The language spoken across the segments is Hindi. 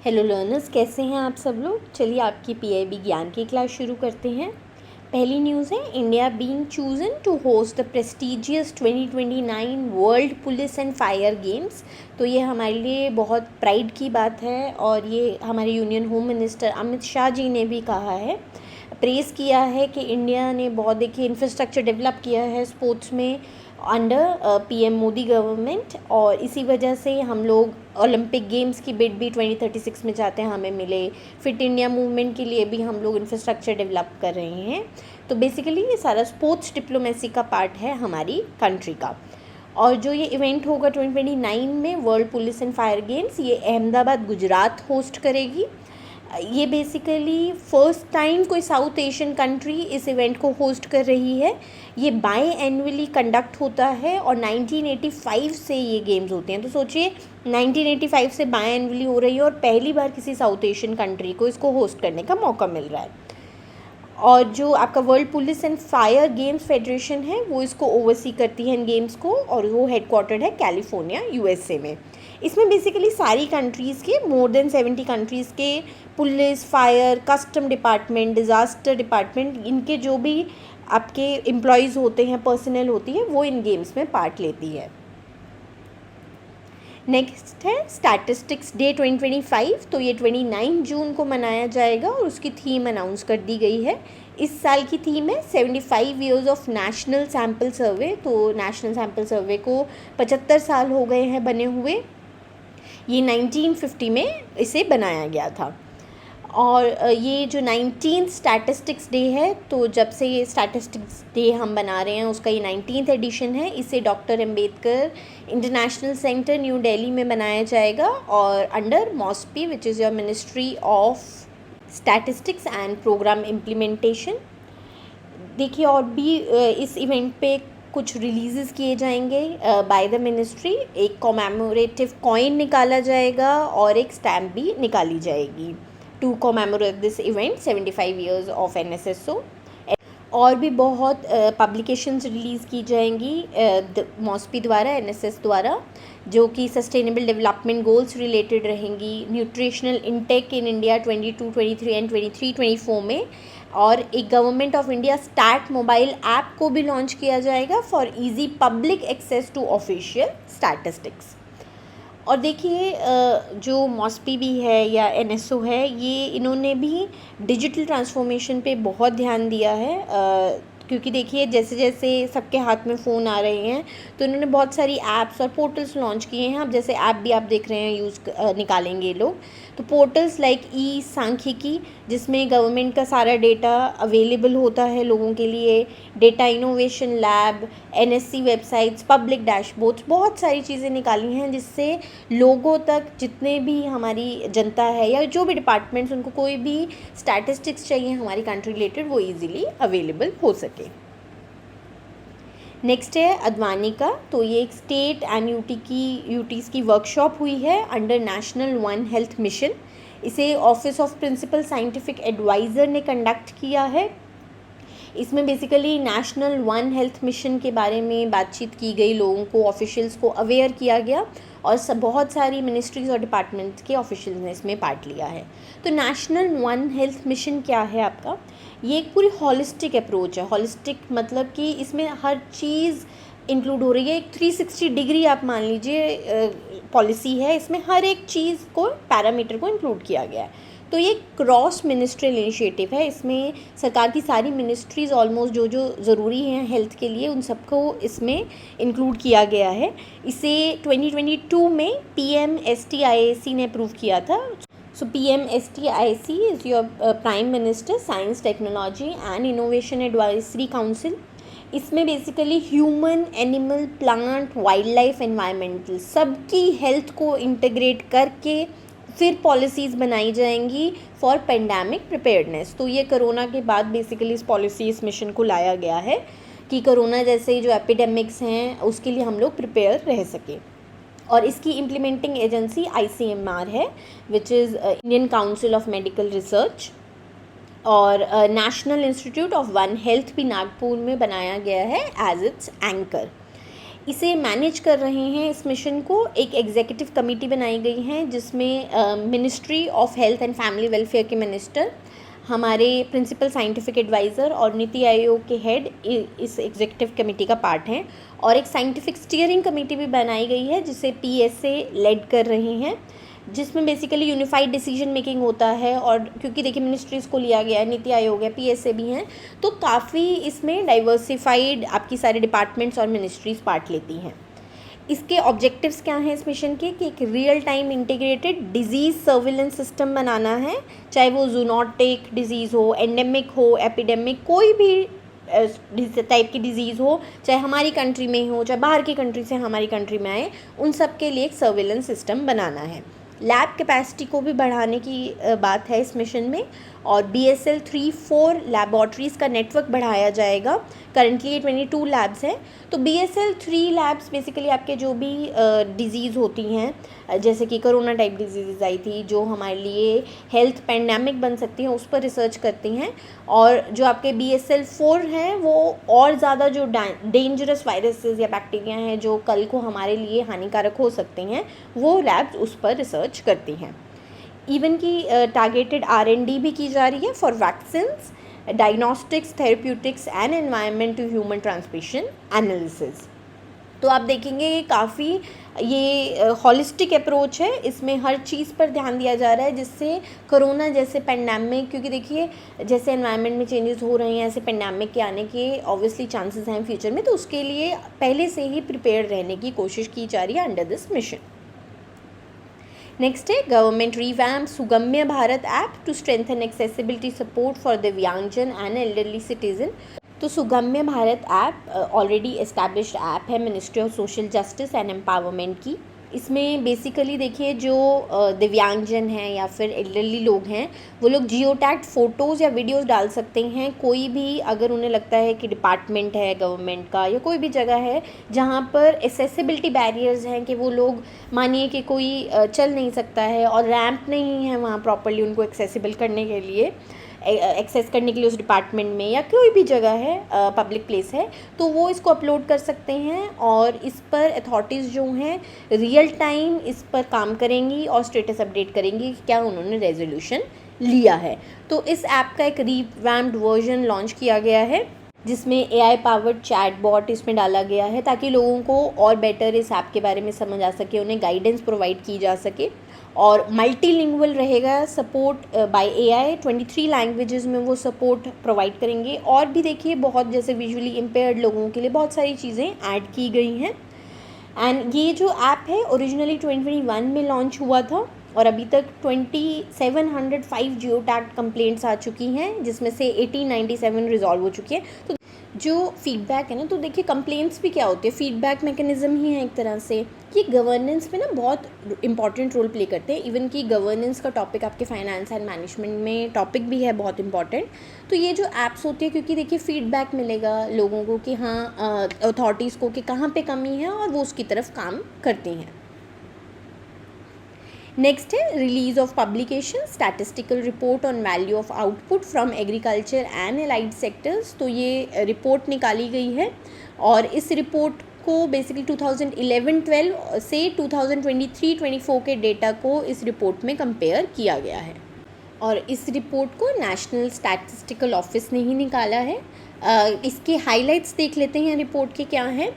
हेलो लर्नर्स, कैसे हैं आप सब लोग। चलिए आपकी पीआईबी ज्ञान की क्लास शुरू करते हैं। पहली न्यूज़ है, India being chosen to host the prestigious 2029 world police and fire games. तो ये हमारे लिए बहुत प्राइड की बात है और ये हमारे union home minister Amit Shah ji ने भी कहा है, प्रेज़ किया है कि इंडिया ने बहुत देखिए इंफ्रास्ट्रक्चर डेवलप किया है स्पोर्ट्स में अंडर पीएम मोदी गवर्नमेंट, और इसी वजह से हम लोग ओलंपिक गेम्स की बिड भी 2036 में चाहते हैं हमें मिले। फिट इंडिया मूवमेंट के लिए भी हम लोग इंफ्रास्ट्रक्चर डेवलप कर रहे हैं। तो बेसिकली ये सारा स्पोर्ट्स डिप्लोमेसी का पार्ट है हमारी कंट्री का। और जो ये इवेंट होगा 2029 में world police and fire games, ये अहमदाबाद गुजरात होस्ट करेगी। ये बेसिकली फ़र्स्ट टाइम कोई साउथ एशियन कंट्री इस इवेंट को होस्ट कर रही है। ये बाई एनुअली कंडक्ट होता है और 1985 से ये गेम्स होते हैं। तो सोचिए 1985 से बाई एनुअली हो रही है और पहली बार किसी साउथ एशियन कंट्री को इसको होस्ट करने का मौका मिल रहा है। और जो आपका world police and fire games federation है वो इसको ओवरसी करती है इन गेम्स को, और वो हेडक्वार्टर्ड है कैलिफोर्निया यूएसए में। इसमें बेसिकली सारी कंट्रीज़ के मोर देन 70 कंट्रीज़ के police, fire, custom department, disaster department, इनके जो भी आपके एम्प्लॉयज़ होते हैं, पर्सनल होती है, वो इन गेम्स में पार्ट लेती है। नेक्स्ट है स्टैटिस्टिक्स डे 2025। तो ये 29 जून को मनाया जाएगा और उसकी थीम अनाउंस कर दी गई है। इस साल की थीम है 75 ईयर्स ऑफ नेशनल सैम्पल सर्वे। तो नेशनल सैम्पल सर्वे को 75 साल हो गए हैं बने हुए। ये 1950 में इसे बनाया गया था। और ये जो 19th स्टैटिस्टिक्स डे है, तो जब से ये स्टैटिस्टिक्स डे हम बना रहे हैं उसका ये 19th एडिशन है। इसे doctor Ambedkar international centre new Delhi में बनाया जाएगा और under MOSPI which is your ministry of statistics and programme implementation. देखिए और भी इस इवेंट पे कुछ रिलीज़ किए जाएंगे बाय द मिनिस्ट्री। एक कॉमेमोरेटिव कॉइन निकाला जाएगा और एक स्टैम्प भी निकाली जाएगी to commemorate this event 75 years of NSSO। और भी बहुत पब्लिकेशंस रिलीज़ की जाएंगी मॉस्पी द्वारा, NSS द्वारा, जो कि सस्टेनेबल डेवलपमेंट गोल्स रिलेटेड रहेंगी। Nutritional intake in India 22, 23 and 23-24 में। और एक government of India stat mobile app को भी लॉन्च किया जाएगा for easy public access to official statistics. और देखिए जो मॉस्पी भी है या NSO है, ये इन्होंने भी डिजिटल ट्रांसफॉर्मेशन पे बहुत ध्यान दिया है, क्योंकि देखिए जैसे जैसे सबके हाथ में फ़ोन आ रहे हैं तो इन्होंने बहुत सारी ऐप्स और पोर्टल्स लॉन्च किए हैं। अब जैसे ऐप भी आप देख रहे हैं निकालेंगे लोग, तो पोर्टल्स लाइक ई सांख्यिकी, जिसमें गवर्नमेंट का सारा डेटा अवेलेबल होता है लोगों के लिए, data innovation lab, NSC websites, public dashboards, बहुत सारी चीज़ें निकाली हैं जिससे लोगों तक, जितने भी हमारी जनता है या जो भी डिपार्टमेंट्स, उनको कोई भी स्टैटिस्टिक्स चाहिए हमारी कंट्री रिलेटेड, वो ईजिली अवेलेबल हो सके। नेक्स्ट है अद्वानी का। तो ये एक स्टेट एंड यूटीज़ की वर्कशॉप हुई है under national one health mission. इसे office of principal scientific adviser ने कंडक्ट किया है। इसमें basically national one health mission के बारे में बातचीत की गई, लोगों को, ऑफिशियल्स को अवेयर किया गया और बहुत सारी मिनिस्ट्रीज़ और डिपार्टमेंट्स के ऑफिशियल्स ने इसमें पार्ट लिया है। तो नेशनल वन हेल्थ मिशन क्या है आपका? ये एक पूरी हॉलिस्टिक अप्रोच है। हॉलिस्टिक मतलब कि इसमें हर चीज़ इंक्लूड हो रही है। एक 360 डिग्री आप मान लीजिए पॉलिसी है, इसमें हर एक चीज़ को, पैरामीटर को इंक्लूड किया गया है। तो ये क्रॉस मिनिस्ट्रियल इनिशिएटिव है। इसमें सरकार की सारी मिनिस्ट्रीज़ ऑलमोस्ट जो जो ज़रूरी हैं हेल्थ के लिए, उन सबको इसमें इंक्लूड किया गया है। इसे 2022 में PMSTIAC ने अप्रूव किया था। So PMSTIAC is your prime minister science, technology and innovation advisory council. इसमें basically human, animal, plant, wild life, environmental, सबकी हेल्थ को इंटीग्रेट करके फिर पॉलिसीज़ बनाई जाएंगी फॉर पेंडेमिक प्रिपेयर्डनेस। तो ये कोरोना के बाद बेसिकली इस मिशन को लाया गया है कि कोरोना जैसे जो एपिडेमिक्स हैं उसके लिए हम लोग प्रिपेयर रह सकें। और इसकी इम्प्लीमेंटिंग एजेंसी ICMR है, which is Indian council of medical research. और national institute of one health भी नागपुर में बनाया गया है एज इट्स एंकर। इसे मैनेज कर रहे हैं, इस मिशन को एक एग्जीक्यूटिव कमेटी बनाई गई है जिसमें ministry of health and family welfare के मिनिस्टर, हमारे प्रिंसिपल साइंटिफिक एडवाइज़र और नीति आयोग के हेड इस एग्जीक्यूटिव कमेटी का पार्ट हैं। और एक साइंटिफिक स्टीयरिंग कमेटी भी बनाई गई है जिसे PSA लेड कर रहे हैं, जिसमें बेसिकली यूनिफाइड डिसीजन मेकिंग होता है। और क्योंकि देखिए मिनिस्ट्रीज़ को लिया गया है, नीति आयोग है, PSA भी हैं, तो काफ़ी इसमें डाइवर्सिफाइड आपकी सारे डिपार्टमेंट्स और मिनिस्ट्रीज़ पार्ट लेती हैं। इसके ऑब्जेक्टिव्स क्या हैं इस मिशन के कि एक real time integrated disease surveillance system बनाना है, चाहे वो जूनोटिक डिजीज़ हो, एंडेमिक हो, एपिडेमिक, कोई भी टाइप की डिज़ीज़ हो, चाहे हमारी कंट्री में हो, चाहे बाहर की कंट्री से हमारी कंट्री में आए, उन सब के लिए एक सर्विलेंस सिस्टम बनाना है। लैब कैपेसिटी को भी बढ़ाने की बात है इस मिशन में, और BSL 3-4 लैबॉर्ट्रीज़ का नेटवर्क बढ़ाया जाएगा। करंटली 22 लैब्स हैं। तो BSL 3 लैब्स बेसिकली आपके जो भी डिज़ीज़ होती हैं, जैसे कि कोरोना टाइप डिजीज़ आई थी जो हमारे लिए हेल्थ पैंडेमिक बन सकती हैं, उस पर रिसर्च करती हैं। और जो आपके BSL 4 हैं वो और ज़्यादा जो डेंजरस वायरसेस या बैक्टीरिया हैं जो कल को हमारे लिए हानिकारक हो सकते हैं, वो लैब्स उस पर रिसर्च करती हैं। इवन की टारगेटेड R&D भी की जा रही है for vaccines, diagnostics, therapeutics and environment to human transmission analysis. तो आप देखेंगे काफ़ी ये हॉलिस्टिक अप्रोच है, इसमें हर चीज़ पर ध्यान दिया जा रहा है जिससे कोरोना जैसे पेंडेमिक, क्योंकि देखिए जैसे एनवायरनमेंट में चेंजेस हो रहे हैं ऐसे पेंडेमिक के आने के ऑब्वियसली चांसेस हैं फ्यूचर में, तो उसके लिए पहले से ही प्रिपेयर रहने की कोशिश की जा रही है अंडर दिस मिशन। नेक्स्ट है government revamp Sugamya Bharat app to strengthen accessibility support for Divyangjan and elderly citizen. तो Sugamya Bharat app already established app है ministry of social justice and empowerment की। इसमें बेसिकली देखिए जो दिव्यांगजन हैं या फिर एल्डरली लोग हैं, वो लोग जियो टैग्ड फ़ोटोज़ या वीडियोज़ डाल सकते हैं। कोई भी अगर उन्हें लगता है कि डिपार्टमेंट है गवर्नमेंट का या कोई भी जगह है जहाँ पर एक्सेसिबिलिटी बैरियर्स हैं, कि वो लोग मानिए कि कोई चल नहीं सकता है और रैंप नहीं है वहाँ प्रॉपर्ली उनको एक्सेसिबल करने के लिए, एक्सेस करने के लिए उस डिपार्टमेंट में, या कोई भी जगह है पब्लिक प्लेस है, तो वो इसको अपलोड कर सकते हैं। और इस पर अथॉरिटीज़ जो हैं रियल टाइम इस पर काम करेंगी और स्टेटस अपडेट करेंगी कि क्या उन्होंने रेजोल्यूशन लिया है। तो इस ऐप का एक रिवैम्प्ड वर्जन लॉन्च किया गया है जिसमें AI पावर्ड चैट बॉट इसमें डाला गया है ताकि लोगों को और बेटर इस ऐप के बारे में समझ आ सके, उन्हें गाइडेंस प्रोवाइड की जा सके। और मल्टीलिंगुअल रहेगा, सपोर्ट बाय AI 23 लैंग्वेजेस में वो सपोर्ट प्रोवाइड करेंगे। और भी देखिए बहुत जैसे विजुअली इम्पेयर्ड लोगों के लिए बहुत सारी चीज़ें ऐड की गई हैं। एंड ये जो ऐप है ओरिजिनली 2021 में लॉन्च हुआ था और अभी तक 2705 जियो टैग कंप्लेंट्स आ चुकी हैं, जिसमें से 1897 रिजॉल्व हो चुकी है। तो जो फीडबैक है ना, तो देखिए कंप्लेंट्स भी क्या होती है, फीडबैक मैकेनिज्म ही है एक तरह से। ये गवर्नेंस में ना बहुत इंपॉर्टेंट रोल प्ले करते हैं। इवन कि गवर्नेंस का टॉपिक आपके फाइनेंस एंड मैनेजमेंट में टॉपिक भी है बहुत इंपॉर्टेंट। तो ये जो ऐप्स होती है, क्योंकि देखिए फीडबैक मिलेगा लोगों को कि हाँ अथॉरिटीज़ को कि कहाँ पे कमी है और वो उसकी तरफ काम करती हैं। नेक्स्ट है release of publication statistical report on value of output from agriculture and allied sectors. तो ये रिपोर्ट निकाली गई है और इस रिपोर्ट को बेसिकली 2011-12 से 2023-24 के डेटा को इस रिपोर्ट में कंपेयर किया गया है। और इस रिपोर्ट को नेशनल स्टैटिस्टिकल ऑफिस ने ही निकाला है। इसके हाइलाइट्स देख लेते हैं रिपोर्ट के क्या हैं।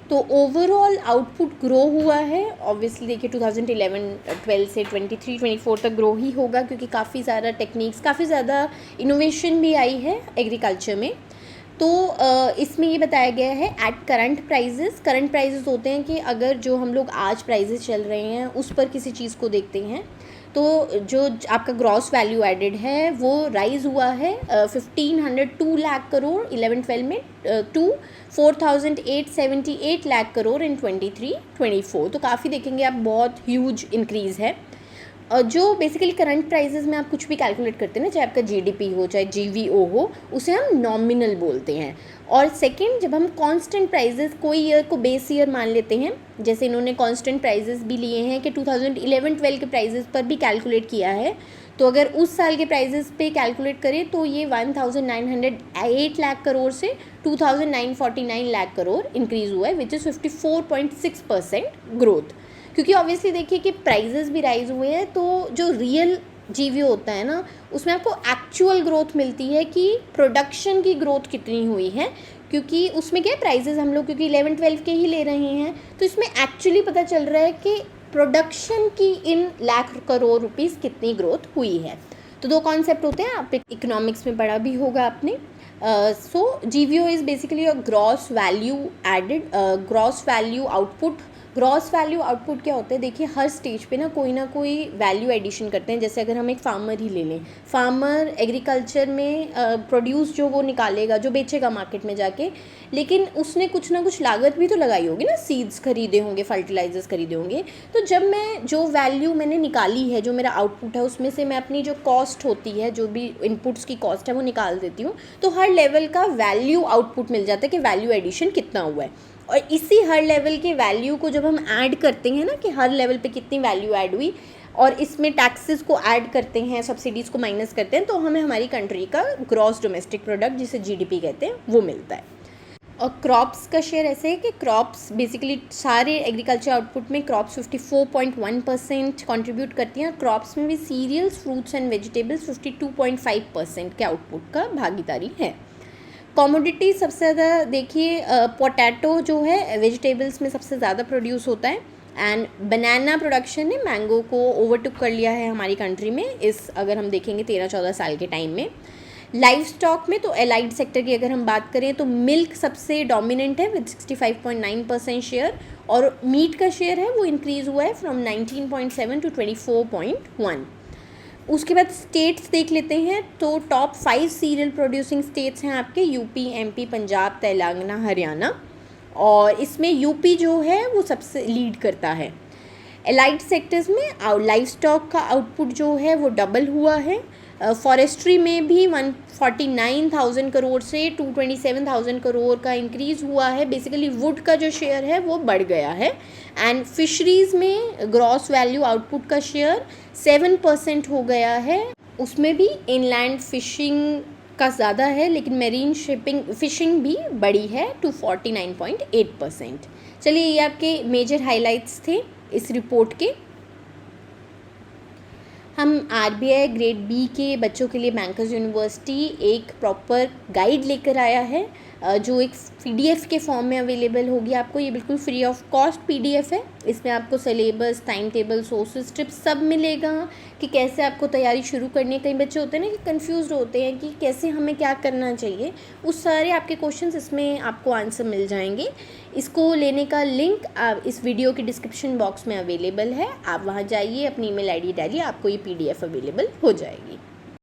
तो ओवरऑल आउटपुट ग्रो हुआ है, ऑब्वियसली देखिए 2011-12 से 23-24 तक ग्रो ही होगा क्योंकि काफ़ी ज़्यादा टेक्निक्स, काफ़ी ज़्यादा इनोवेशन भी आई है एग्रीकल्चर में। तो इसमें ये बताया गया है एट करंट प्राइजेस होते हैं कि अगर जो हम लोग आज प्राइजेस चल रहे हैं उस पर किसी चीज़ को देखते हैं तो जो आपका ग्रॉस वैल्यू एडेड है वो राइज़ हुआ है 1502 लाख करोड़ 11-12 में टू 4878 लाख करोड़ इन 23-24। तो काफ़ी देखेंगे आप बहुत ह्यूज इंक्रीज़ है। जो बेसिकली करंट प्राइजेस में आप कुछ भी कैलकुलेट करते हैं ना, चाहे आपका जीडीपी हो चाहे जीवीओ हो, उसे हम नॉमिनल बोलते हैं। और सेकंड, जब हम कांस्टेंट प्राइजेस कोई ईयर को बेस ईयर मान लेते हैं, जैसे इन्होंने कांस्टेंट प्राइजेस भी लिए हैं कि 2011-12 के प्राइजेस पर भी कैलकुलेट किया है, तो अगर उस साल के प्राइजेस पे कैलकुलेट करें तो ये 1908 लाख करोड़ से 2949 लाख करोड़ इंक्रीज़ हुआ है, विच इज़ 54.6% ग्रोथ। क्योंकि ऑब्वियसली देखिए कि प्राइजेस भी राइज हुए हैं, तो जो रियल जीवीओ होता है ना, उसमें आपको एक्चुअल ग्रोथ मिलती है कि प्रोडक्शन की ग्रोथ कितनी हुई है, क्योंकि उसमें क्या है, प्राइजेस हम लोग क्योंकि 11-12 के ही ले रहे हैं, तो इसमें एक्चुअली पता चल रहा है कि प्रोडक्शन की इन लाख करोड़ रुपीस कितनी ग्रोथ हुई है। तो दो कॉन्सेप्ट होते हैं, आप इकोनॉमिक्स में पढ़ा भी होगा आपने। So GVO is basically a gross value added, gross value output. Gross value output क्या होता है, देखिए हर स्टेज पे ना कोई वैल्यू एडिशन करते हैं। जैसे अगर हम एक फार्मर ही ले लें, फार्मर एग्रीकल्चर में प्रोड्यूस जो वो निकालेगा, जो बेचेगा मार्केट में जाके, लेकिन उसने कुछ ना कुछ लागत भी तो लगाई होगी ना, सीड्स खरीदे होंगे, फर्टिलाइजर्स खरीदे होंगे। तो जब मैं जो वैल्यू मैंने निकाली है, जो मेरा आउटपुट है, उसमें से मैं अपनी जो कॉस्ट होती है, जो भी इनपुट्स की कॉस्ट है, वो निकाल देती हूँ, तो हर लेवल का वैल्यू आउटपुट मिल जाता है कि वैल्यू एडिशन कितना हुआ है। और इसी हर लेवल के वैल्यू को जब हम ऐड करते हैं ना, कि हर लेवल पे कितनी वैल्यू ऐड हुई, और इसमें टैक्सेस को ऐड करते हैं, सब्सिडीज़ को माइनस करते हैं, तो हमें हमारी कंट्री का ग्रॉस डोमेस्टिक प्रोडक्ट, जिसे जीडीपी कहते हैं, वो मिलता है। और क्रॉप्स का शेयर ऐसे है कि क्रॉप्स बेसिकली सारे एग्रीकल्चर आउटपुट में क्रॉप्स 54.1% कंट्रीब्यूट करती हैं, और क्रॉप्स में भी सीरियल्स, फ्रूट्स एंड वेजिटेबल्स 52.5% के आउटपुट का भागीदारी है। कॉमोडिटी सबसे ज़्यादा देखिए, पोटैटो जो है वेजिटेबल्स में सबसे ज़्यादा प्रोड्यूस होता है, एंड बनाना प्रोडक्शन ने मैंगो को ओवरटुक कर लिया है हमारी कंट्री में, इस अगर हम देखेंगे 13-14 साल के टाइम में। लाइव स्टॉक में तो एलाइड सेक्टर की अगर हम बात करें तो मिल्क सबसे डोमिनेंट है विद 65.9% शेयर, और मीट का शेयर है वो इंक्रीज़ हुआ है फ्रॉम 19.7 टू 24.1। उसके बाद स्टेट्स देख लेते हैं, तो टॉप 5 सीरियल प्रोड्यूसिंग स्टेट्स हैं आपके यूपी, एमपी, पंजाब, तेलंगाना, हरियाणा, और इसमें यूपी जो है वो सबसे लीड करता है। एलाइड सेक्टर्स में लाइव स्टॉक का आउटपुट जो है वो डबल हुआ है, फॉरेस्ट्री में भी 149,000 करोड़ से 227,000 करोड़ का इंक्रीज़ हुआ है, बेसिकली वुड का जो शेयर है वो बढ़ गया है। एंड फिशरीज़ में ग्रॉस वैल्यू आउटपुट का शेयर 7% हो गया है, उसमें भी इनलैंड फिशिंग का ज़्यादा है, लेकिन मेरीन फिशिंग भी बड़ी है टू 49.8%। चलिए, ये आपके मेजर हाइलाइट्स थे इस रिपोर्ट के। हम आरबीआई ग्रेड बी के बच्चों के लिए बैंकर्स यूनिवर्सिटी एक प्रॉपर गाइड लेकर आया है, जो एक पीडीएफ के फॉर्म में अवेलेबल होगी आपको। ये बिल्कुल फ्री ऑफ कॉस्ट पीडीएफ है, इसमें आपको syllabus, time table, sources, tips सब मिलेगा कि कैसे आपको तैयारी शुरू करनी है। कई बच्चे होते हैं ना कि कंफ्यूज होते हैं कि कैसे हमें क्या करना चाहिए, उस सारे आपके क्वेश्चंस इसमें आपको आंसर मिल जाएंगे। इसको लेने का लिंक इस वीडियो के डिस्क्रिप्शन बॉक्स में अवेलेबल है, आप वहाँ जाइए, अपनी ईमेल आईडी डालिए, आपको ये पीडीएफ अवेलेबल हो जाएगी।